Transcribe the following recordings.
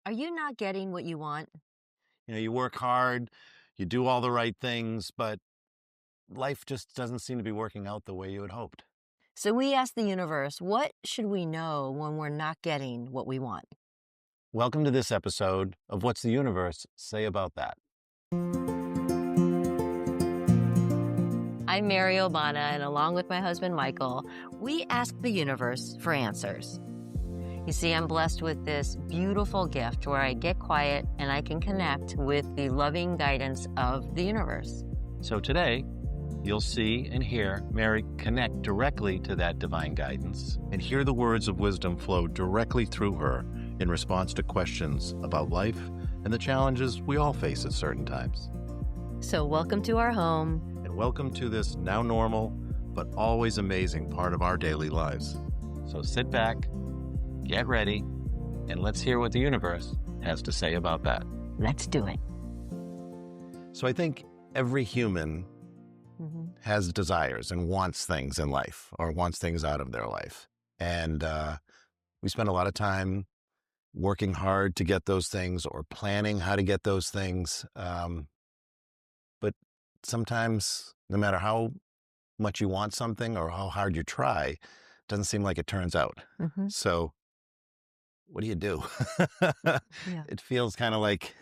Are you not getting what you want? You work hard, you do all the right things, but life just doesn't seem to be working out the way you had hoped. So we ask the universe, what should we know when we're not getting what we want? Welcome to this episode of What's the Universe Say About That? I'm Mary Obana, and along with my husband Michael, we ask the universe for answers. You see, I'm blessed with this beautiful gift where I get quiet and I can connect with the loving guidance of the universe. So today, you'll see and hear Mary connect directly to that divine guidance and hear the words of wisdom flow directly through her in response to questions about life and the challenges we all face at certain times. So welcome to our home. And welcome to this now normal, but always amazing part of our daily lives. So sit back, get ready, and let's hear what the universe has to say about that. Let's do it. So I think every human has desires and wants things in life or wants things out of their life. And we spend a lot of time working hard to get those things or planning how to get those things. But sometimes, no matter how much you want something or how hard you try, it doesn't seem like it turns out. So what do? Yeah. It feels kind of like,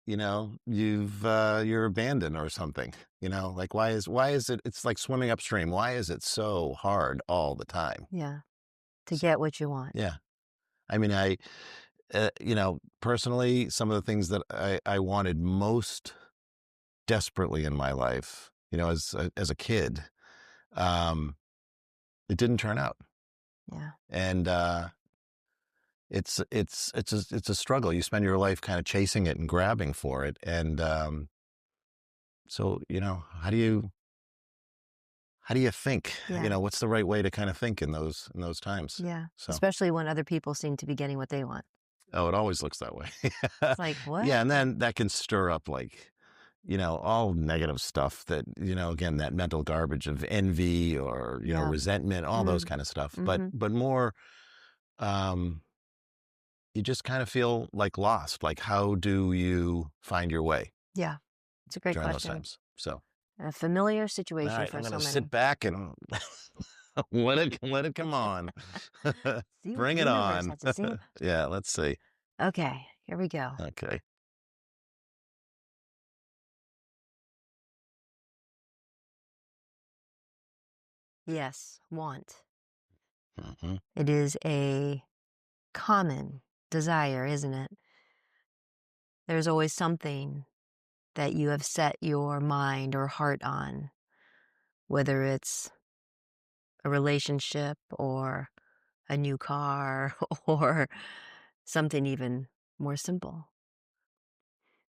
you're abandoned or something, like why is it, it's like swimming upstream. Why is it so hard all the time? Yeah. To get what you want. Yeah. I mean, personally, some of the things that I wanted most desperately in my life, as a kid, it didn't turn out. Yeah. And, it's a struggle. You spend your life kind of chasing it and grabbing for it. And, so, how do you think, Yeah. what's the right way to kind of think in those times? Yeah. So, Especially when other people seem to be getting what they want. oh, it always looks that way. It's like, what? Yeah. And then that can stir up like, all negative stuff that, again, that mental garbage of envy or, Yeah. resentment, all those kind of stuff. But more, you just kind of feel like lost. Like, how do you find your way Yeah. It's a great during those question. times? So, A familiar all situation right, for I'm going so to many. sit back and let it come on. See what Bring the it universe on. has to say. Yeah, let's see. Okay, here we go. Okay. Yes, want. hmm It is a common desire, isn't it? There's always something that you have set your mind or heart on, whether it's a relationship or a new car or something even more simple.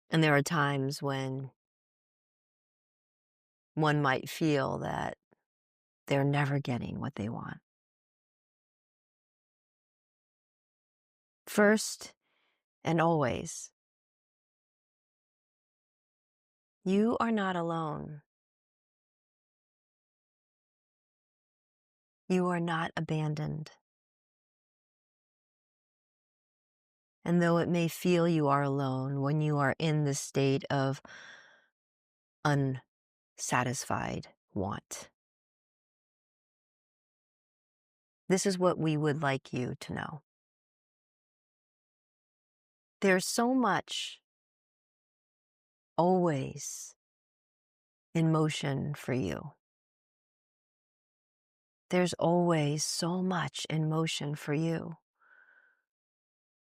And there are times when one might feel that they're never getting what they want. First and always, you are not alone. You are not abandoned. And though it may feel you are alone when you are in the state of unsatisfied want, this is what we would like you to know. There's so much always in motion for you. There's always so much in motion for you.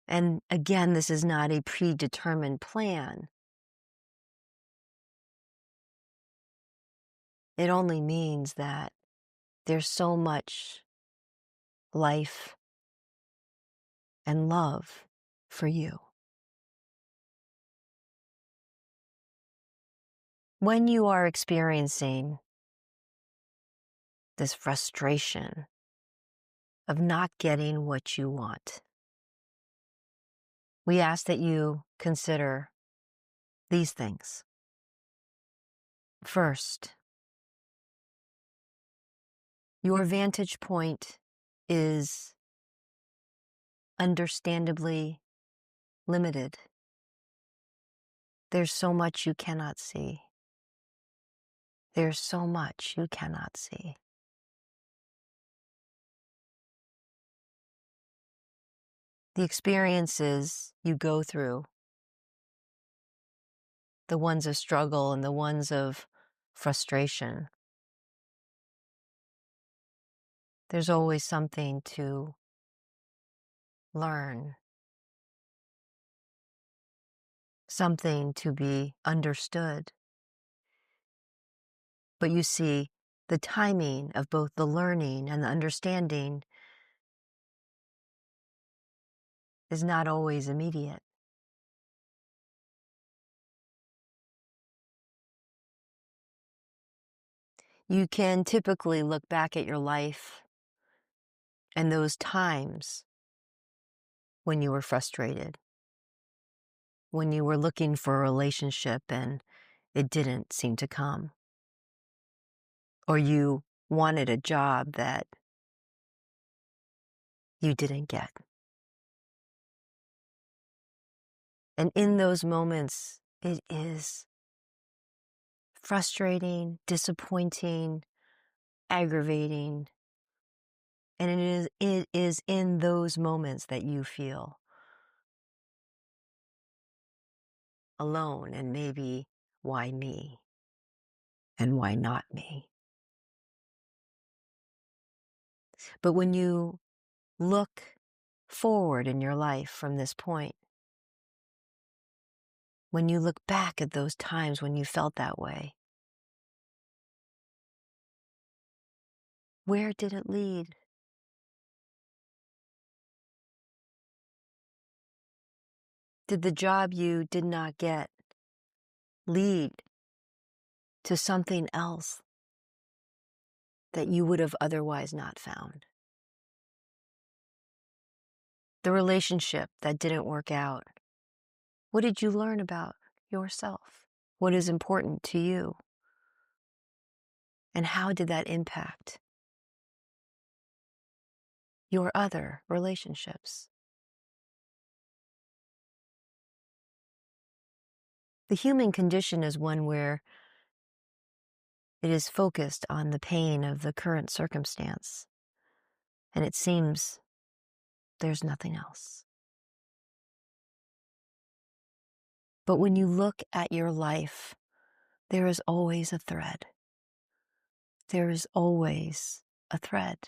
And again, this is not a predetermined plan. It only means that there's so much life and love for you. When you are experiencing this frustration of not getting what you want, we ask that you consider these things. First, your vantage point is understandably limited. There's so much you cannot see. There's so much you cannot see. The experiences you go through, the ones of struggle and the ones of frustration, there's always something to learn, something to be understood. But you see, the timing of both the learning and the understanding is not always immediate. You can typically look back at your life and those times when you were frustrated, when you were looking for a relationship and it didn't seem to come, or you wanted a job that you didn't get. And in those moments, it is frustrating, disappointing, aggravating, and it is in those moments that you feel alone, and maybe why me and why not me? But when you look forward in your life from this point, when you look back at those times when you felt that way, where did it lead? Did the job you did not get lead to something else that you would have otherwise not found? The relationship that didn't work out, what did you learn about yourself? What is important to you? And how did that impact your other relationships? The human condition is one where it is focused on the pain of the current circumstance, and it seems there's nothing else. But when you look at your life, there is always a thread. There is always a thread.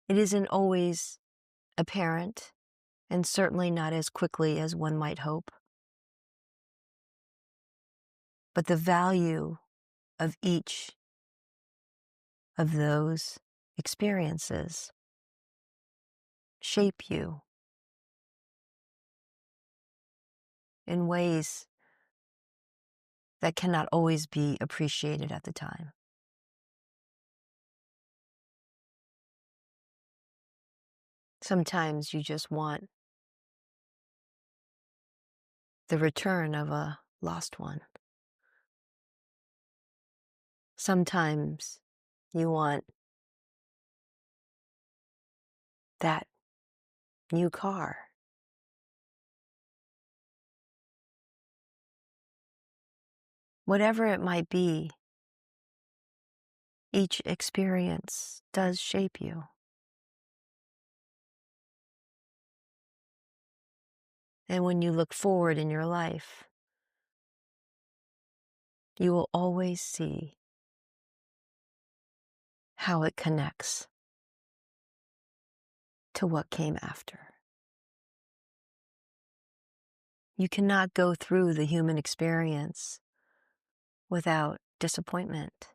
It isn't always apparent, and certainly not as quickly as one might hope. But the value of each of those experiences shape you in ways that cannot always be appreciated at the time. Sometimes you just want the return of a lost one. Sometimes you want that new car. Whatever it might be, each experience does shape you. And when you look forward in your life, you will always see how it connects to what came after. You cannot go through the human experience without disappointment,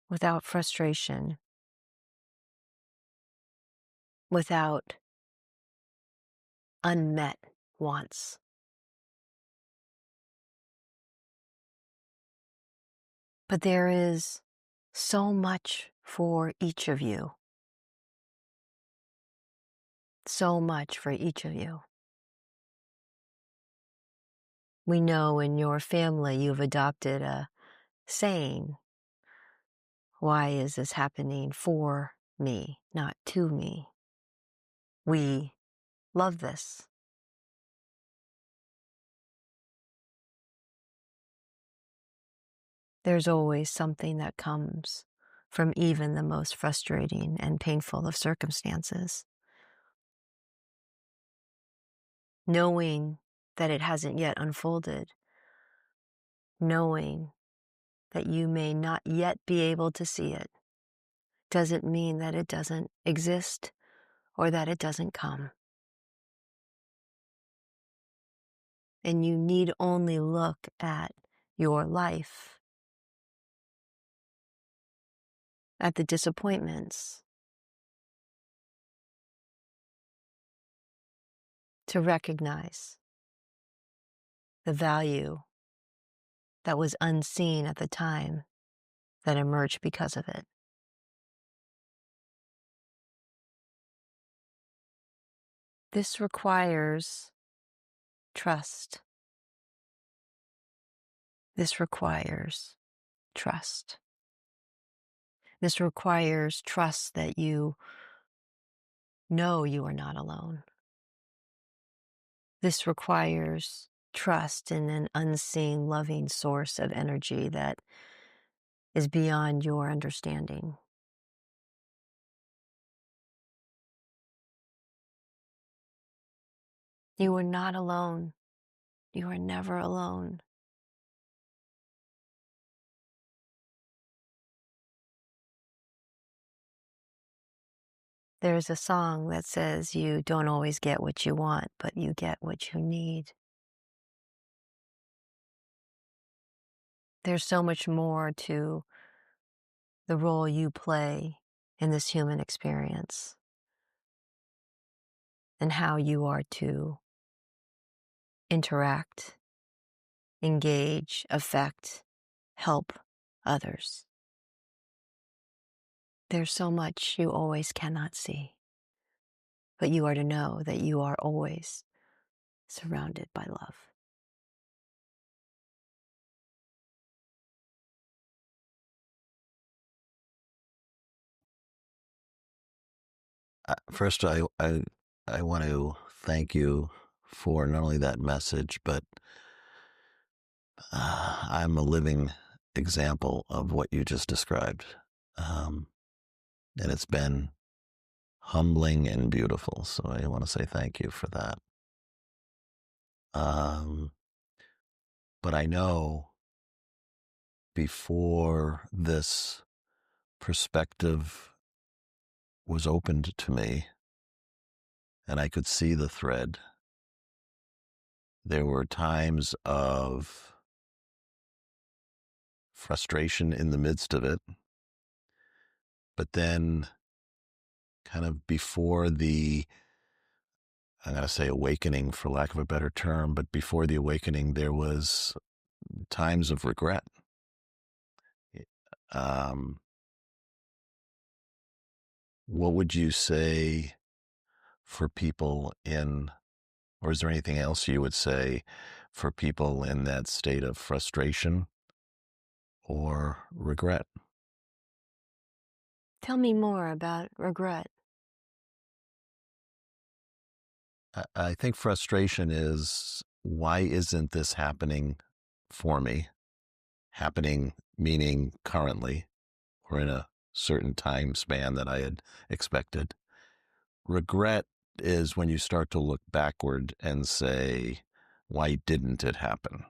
without frustration, without unmet wants. But there is so much for each of you. So much for each of you. We know in your family you've adopted a saying, why is this happening for me, not to me. We love this. There's always something that comes from even the most frustrating and painful of circumstances. Knowing that it hasn't yet unfolded, knowing that you may not yet be able to see it, doesn't mean that it doesn't exist or that it doesn't come. And you need only look at your life, at the disappointments, to recognize the value that was unseen at the time that emerged because of it. This requires trust. This requires trust. This requires trust that you know you are not alone. This requires trust in an unseen, loving source of energy that is beyond your understanding. You are not alone. You are never alone. There's a song that says you don't always get what you want, but you get what you need. There's so much more to the role you play in this human experience and how you are to interact, engage, affect, help others. There's so much you always cannot see, but you are to know that you are always surrounded by love. First, I want to thank you for not only that message, but I'm a living example of what you just described. Um, and it's been humbling and beautiful. So I want to say thank you for that. Um, but I know before this perspective was opened to me and I could see the thread, there were times of frustration in the midst of it. But then, kind of before the, I'm going to say awakening for lack of a better term, but before the awakening, there was times of regret. Um, what would you say for people in, or is there anything else you would say for people in that state of frustration or regret? Tell me more about regret. I think frustration is, why isn't this happening for me? Happening meaning currently or in a certain time span that I had expected. Regret is when you start to look backward and say, why didn't it happen?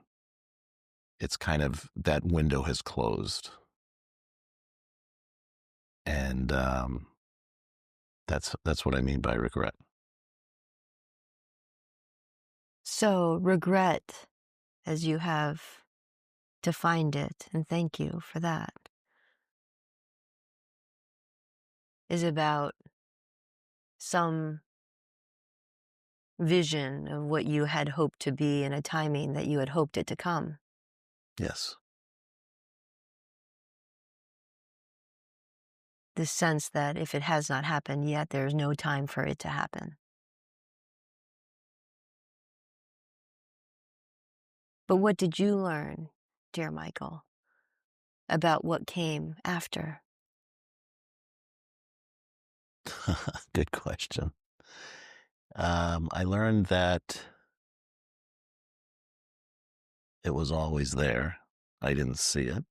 It's kind of that window has closed. And that's what I mean by regret. So, regret, as you have defined it, and thank you for that, is about some vision of what you had hoped to be in a timing that you had hoped it to come. Yes. This sense that if it has not happened yet, there is no time for it to happen. But what did you learn, dear Michael, about what came after? Good question. I learned that it was always there. I didn't see it.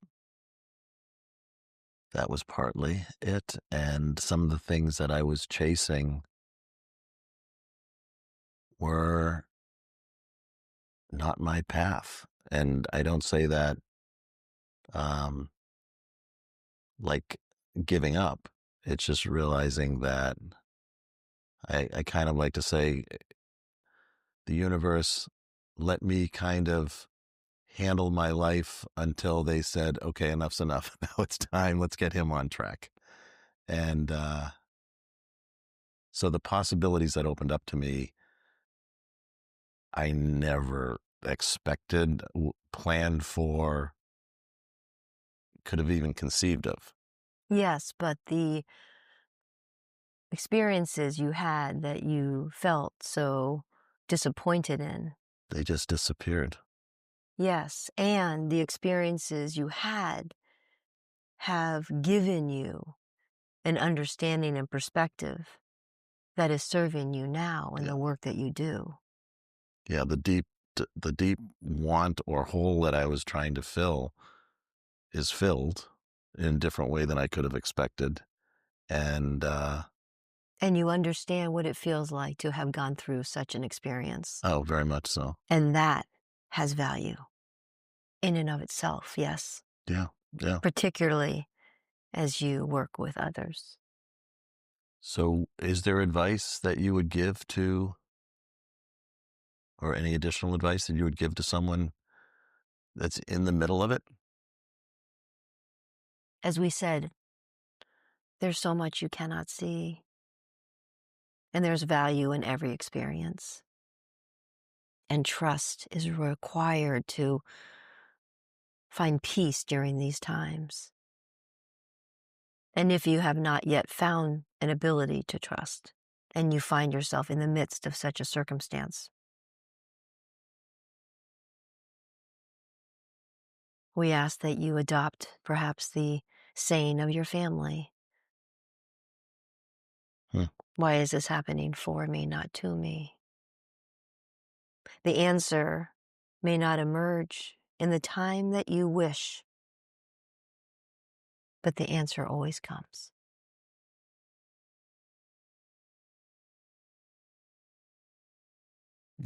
That was partly it. And some of the things that I was chasing were not my path. And I don't say that um, like giving up. It's just realizing that I kind of like to say the universe let me kind of handle my life until they said, okay, enough's enough. Now it's time. Let's get him on track. And so the possibilities that opened up to me, I never expected, planned for, could have even conceived of. Yes, but the experiences you had that you felt so disappointed in, They just disappeared. yes, and the experiences you had have given you an understanding and perspective that is serving you now in Yeah. the work that you do. Yeah. The deep want or hole that I was trying to fill is filled in a different way than I could have expected. And, And you understand what it feels like to have gone through such an experience. oh, very much so. And that has value in and of itself, yes, Yeah. Yeah. particularly as you work with others. So is there advice that you would give to, or any additional advice that you would give to someone that's in the middle of it? As we said, there's so much you cannot see, and there's value in every experience. And trust is required to find peace during these times. And if you have not yet found an ability to trust, and you find yourself in the midst of such a circumstance, we ask that you adopt perhaps the saying of your family. Hmm. Why is this happening for me, not to me? The answer may not emerge in the time that you wish, but the answer always comes.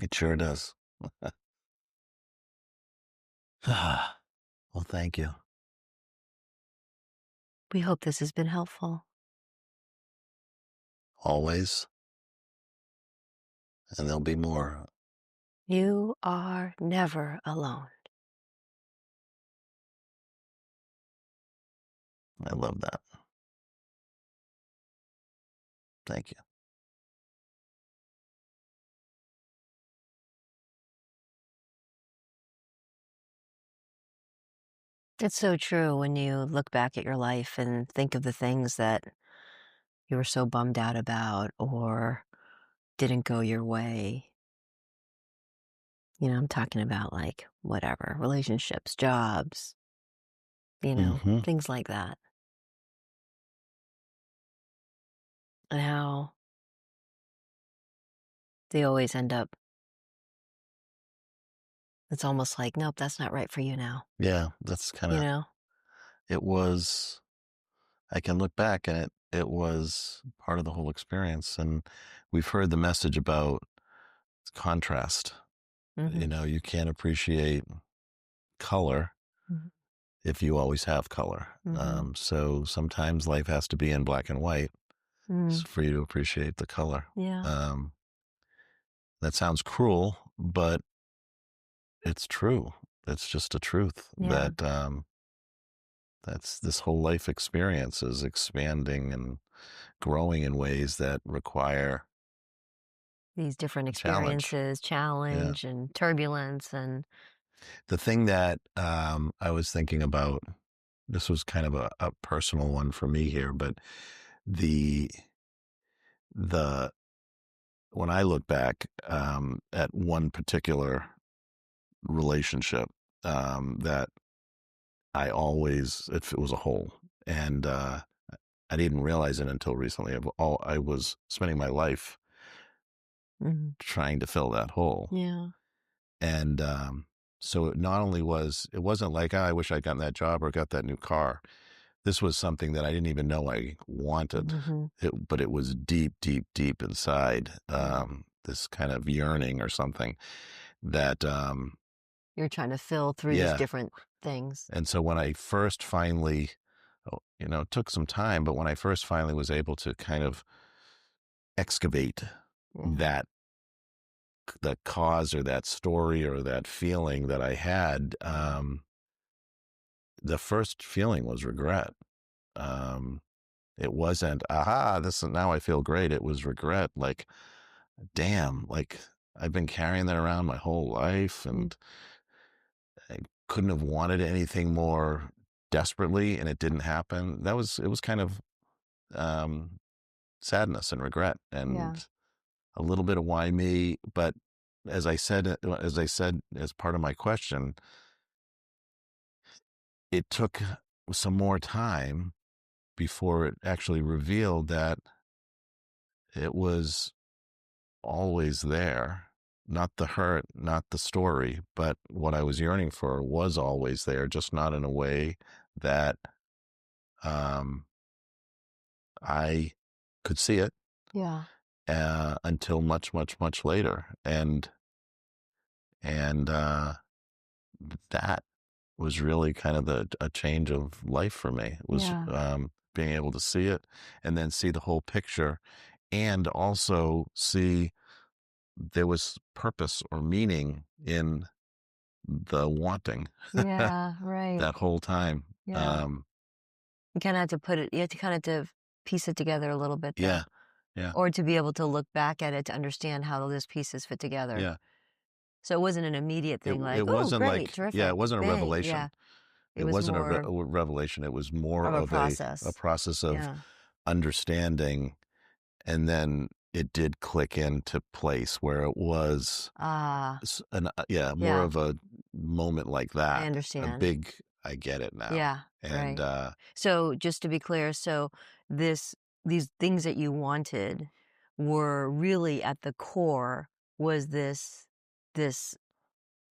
It sure does. Well, thank you. We hope this has been helpful. Always. And there'll be more. You are never alone. I love that. Thank you. It's so true when you look back at your life and think of the things that you were so bummed out about or didn't go your way. I'm talking about like whatever, relationships, jobs, Hmm. things like that. And how they always end up, it's almost like, nope, that's not right for you now, Yeah, that's kind you of, know? it was, I can look back and it was part of the whole experience. And we've heard the message about contrast. Mm-hmm. You can't appreciate color Mm-hmm. if you always have color. Mm-hmm. So sometimes life has to be in black and white Mm, for you to appreciate the color. yeah, Um, that sounds cruel, but it's true. It's just a truth yeah. that that's this whole life experience is expanding and growing in ways that require These different a challenge. experiences, Yeah. challenge and turbulence and The thing that I was thinking about, this was kind of a personal one for me here, but the the when I look back at one particular relationship that I always, it was a hole. And I didn't realize it until recently. I was spending my life Mhm. trying to fill that hole. Yeah. And so it not only it wasn't like, "Oh, I wish I'd gotten that job or got that new car." This was something that I didn't even know I wanted. Mhm. But it was deep, deep, deep inside, Yeah. this kind of yearning or something that, You're trying to fill through these yeah. different things. And so when I first finally, it took some time, but when I first finally was able to kind of excavate Yeah. that, the cause or that story or that feeling that I had, Yeah. the first feeling was regret. Um, it wasn't, aha, this is now I feel great. It was regret. Like, damn, like I've been carrying that around my whole life Mm. and I couldn't have wanted anything more desperately and it didn't happen. It was kind of, um, sadness and regret Yeah. and a little bit of why me. But as I said, as part of my question, it took some more time before it actually revealed that it was always there. Not the hurt, not the story, but what I was yearning for was always there, just not in a way that, um, I could see it, Yeah. until much, much, much later. And that was really kind of a change of life for me. It was, Yeah. being able to see it and then see the whole picture and also see there was purpose or meaning in the wanting Yeah. Right. that whole time. Yeah. You kinda have to put it you have to kinda to piece it together a little bit, though, Yeah, yeah, or to be able to look back at it to understand how those pieces fit together. yeah. So it wasn't an immediate thing like, It "Oh, wasn't great, like, yeah, it terrific, wasn't a bang." revelation. Yeah. It It was wasn't more a revelation. It was more of a of a process. process of Yeah. understanding, and then it did click into place where it was Ah, yeah, more yeah, of a moment like I that. A understand. big, I get it now. Yeah, And right. So, just to be clear, so this these things that you wanted were really at the core was this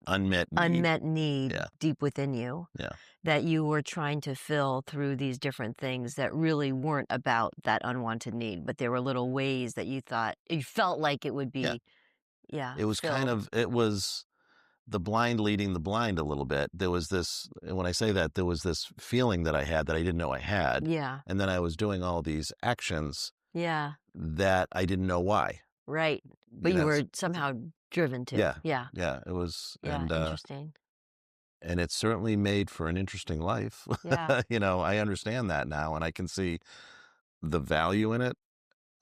unmet need. unmet need Yeah, deep within you yeah, that you were trying to fill through these different things that really weren't about that unwanted need, but there were little ways that you thought you felt like it would yeah. be, yeah, filled. It was the blind leading the blind a little bit. There was this, and when I say that, there was this feeling that I had that I didn't know I had. Yeah, And then I was doing all these actions yeah, that I didn't know why. right. But You you know, were somehow driven to. yeah, Yeah, yeah, it was, yeah, interesting. and it certainly made for an interesting life. Yeah. I understand that now and I can see the value in it.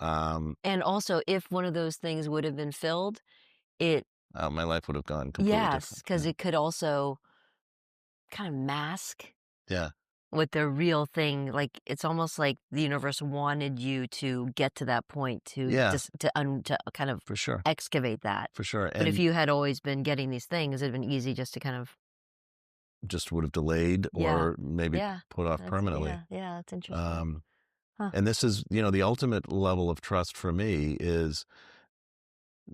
Um, And also, if one of those things would have been filled, it my life would have gone completely yes, different. because Yeah. it could also kind of mask Yeah. what the real thing like, it's almost like the universe wanted you to get to that point to Yeah, just to kind of for sure. excavate that. For sure. But if And you had always been getting these things, it'd been easy just to kind of just would have delayed yeah. or maybe Yeah. put off That's permanently. yeah, that's interesting. Um, Huh. and this is, the ultimate level of trust for me is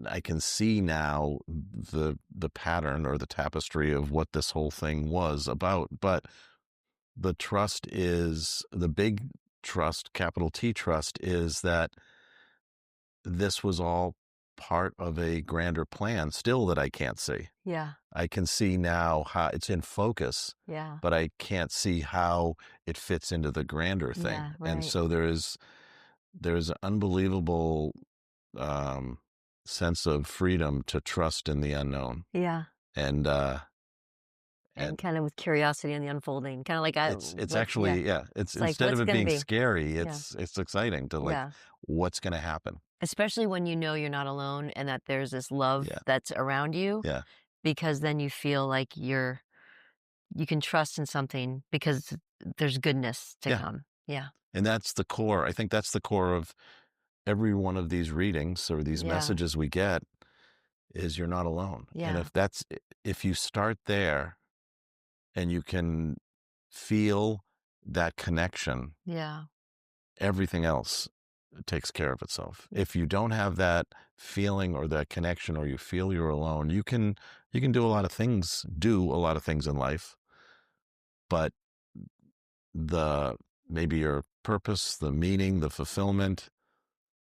I can see now the pattern or the tapestry of what this whole thing was about. But the trust is the big trust, capital T trust, is that this was all part of a grander plan still that I can't see. Yeah. I can see now how it's in focus, Yeah. but I can't see how it fits into the grander thing. Yeah, And right. so there's an unbelievable, um, sense of freedom to trust in the unknown. Yeah. And And and kind of with curiosity in the unfolding, kinda like I it's what yeah. actually, yeah, it's It's like, instead of "What's it gonna being be?" scary, Yeah. it's exciting to like Yeah. what's going to happen. Especially when you know you're not alone and that there's this love Yeah. that's around you, Yeah. because then you feel like you can trust in something because there's goodness to Yeah. come. Yeah. And that's the core. I think that's the core of every one of these readings or these Yeah. messages we get is you're not alone. And Yeah. if you start there and you can feel that connection, Yeah. everything else takes care of itself. If you don't have that feeling or that connection, or you feel you're alone, you can do a lot of things in life, but the maybe your purpose, the meaning, the fulfillment,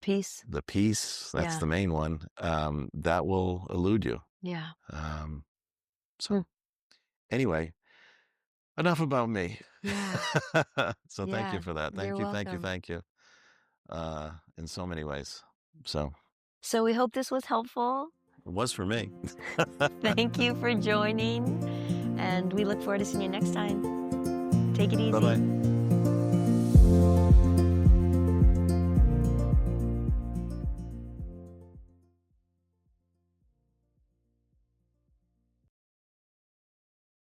Peace. the peace, that's Yeah. the main one, that will elude you. Yeah. Um, Hmm. so anyway, enough about me. Yeah. So thank you Yeah. for that. You're Thank you, thank you, welcome. thank you, in so many ways. So So we hope this was helpful. it was for me. Thank you for joining, and we look forward to seeing you next time. Take it easy. Bye-bye.